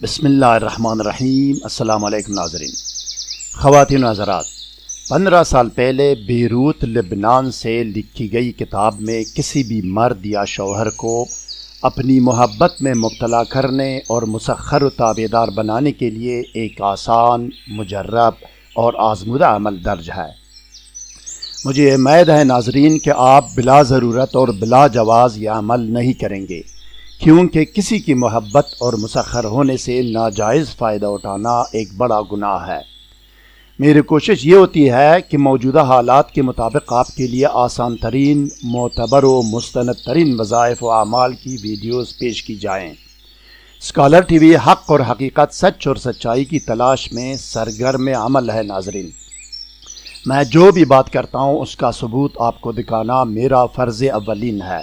بسم اللہ الرحمن الرحیم۔ السلام علیکم ناظرین، خواتین و حضرات، 15 سال پہلے بیروت لبنان سے لکھی گئی کتاب میں کسی بھی مرد یا شوہر کو اپنی محبت میں مبتلا کرنے اور مسخر و تابعدار بنانے کے لیے ایک آسان، مجرب اور آزمودہ عمل درج ہے۔ مجھے امید ہے ناظرین کہ آپ بلا ضرورت اور بلا جواز یہ عمل نہیں کریں گے، کیونکہ کسی کی محبت اور مسخر ہونے سے ناجائز فائدہ اٹھانا ایک بڑا گناہ ہے۔ میری کوشش یہ ہوتی ہے کہ موجودہ حالات کے مطابق آپ کے لیے آسان ترین، معتبر و مستند ترین وظائف و اعمال کی ویڈیوز پیش کی جائیں۔ اسکالر ٹی وی حق اور حقیقت، سچ اور سچائی کی تلاش میں سرگرم عمل ہے۔ ناظرین، میں جو بھی بات کرتا ہوں اس کا ثبوت آپ کو دکھانا میرا فرض اولین ہے۔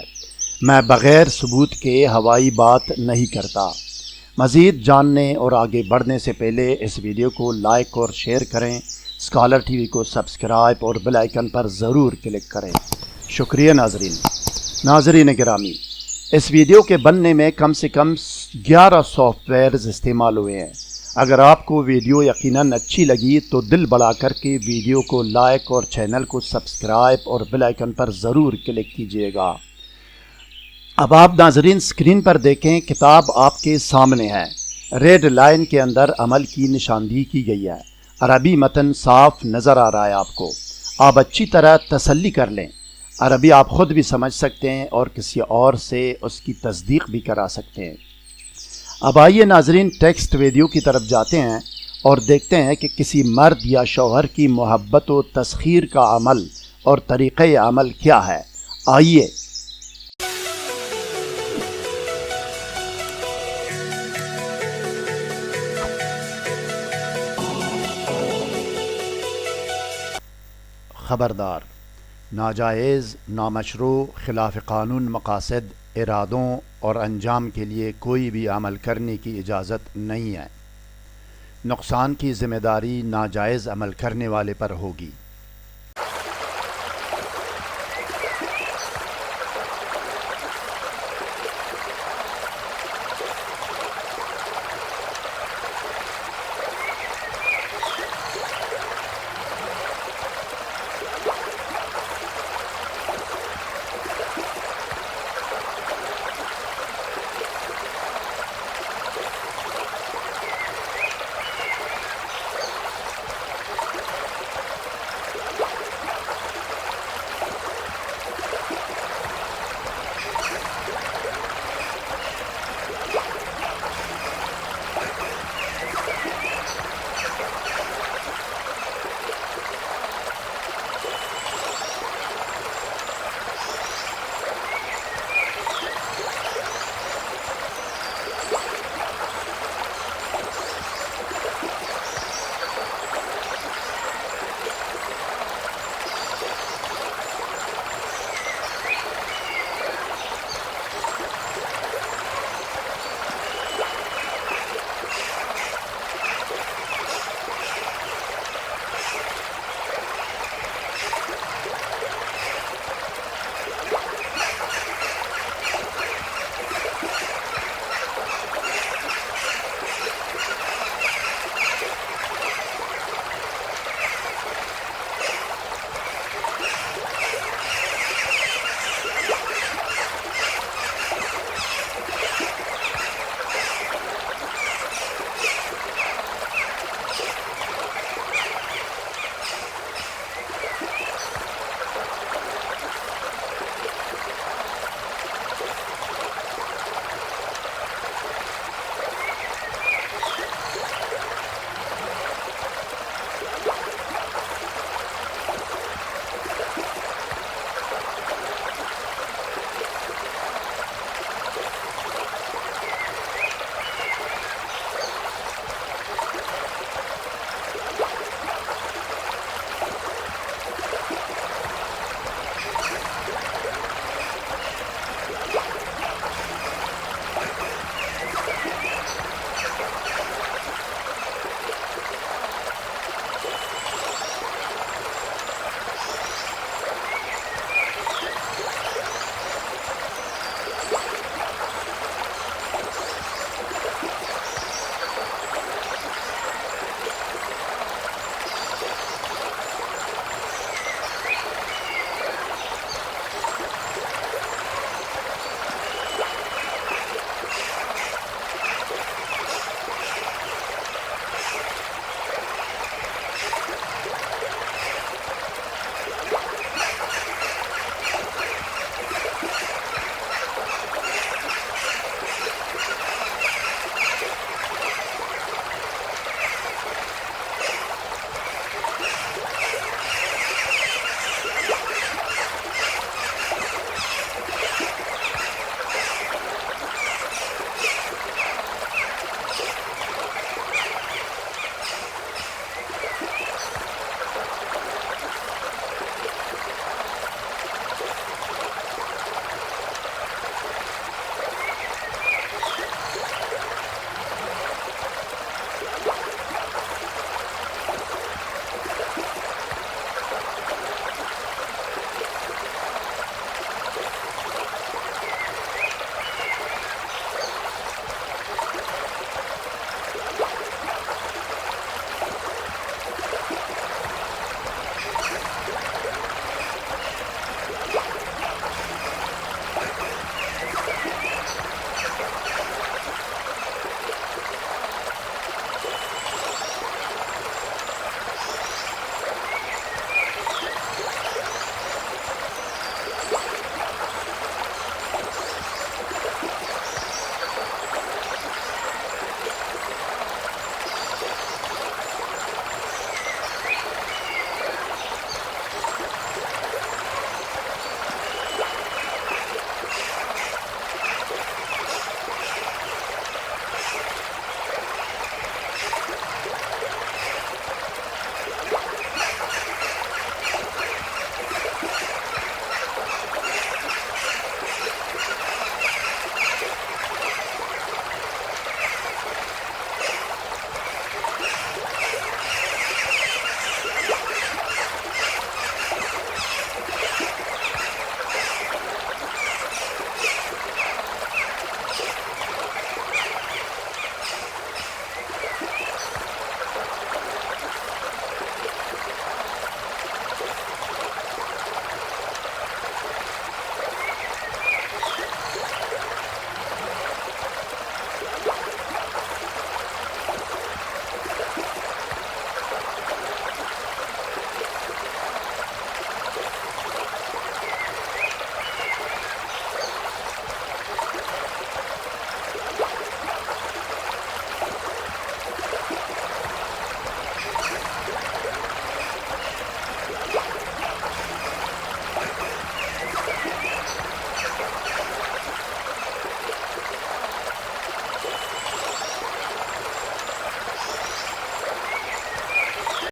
میں بغیر ثبوت کے ہوائی بات نہیں کرتا۔ مزید جاننے اور آگے بڑھنے سے پہلے اس ویڈیو کو لائک اور شیئر کریں، اسکالر ٹی وی کو سبسکرائب اور بیل آئیکن پر ضرور کلک کریں۔ شکریہ ناظرین گرامی، اس ویڈیو کے بننے میں کم سے کم 11 سافٹ ویئرز استعمال ہوئے ہیں۔ اگر آپ کو ویڈیو یقیناً اچھی لگی تو دل بڑا کر کے ویڈیو کو لائک اور چینل کو سبسکرائب اور بیل آئیکن پر ضرور کلک کیجیے گا۔ اب آپ ناظرین اسکرین پر دیکھیں، کتاب آپ کے سامنے ہے۔ ریڈ لائن کے اندر عمل کی نشاندہی کی گئی ہے۔ عربی متن صاف نظر آ رہا ہے آپ کو۔ آپ اچھی طرح تسلی کر لیں، عربی آپ خود بھی سمجھ سکتے ہیں اور کسی اور سے اس کی تصدیق بھی کرا سکتے ہیں۔ اب آئیے ناظرین ٹیکسٹ ویڈیو کی طرف جاتے ہیں اور دیکھتے ہیں کہ کسی مرد یا شوہر کی محبت و تسخیر کا عمل اور طریقہ عمل کیا ہے۔ آئیے۔ خبردار، ناجائز، نامشروع، خلاف قانون مقاصد، ارادوں اور انجام کے لیے کوئی بھی عمل کرنے کی اجازت نہیں ہے۔ نقصان کی ذمہ داری ناجائز عمل کرنے والے پر ہوگی۔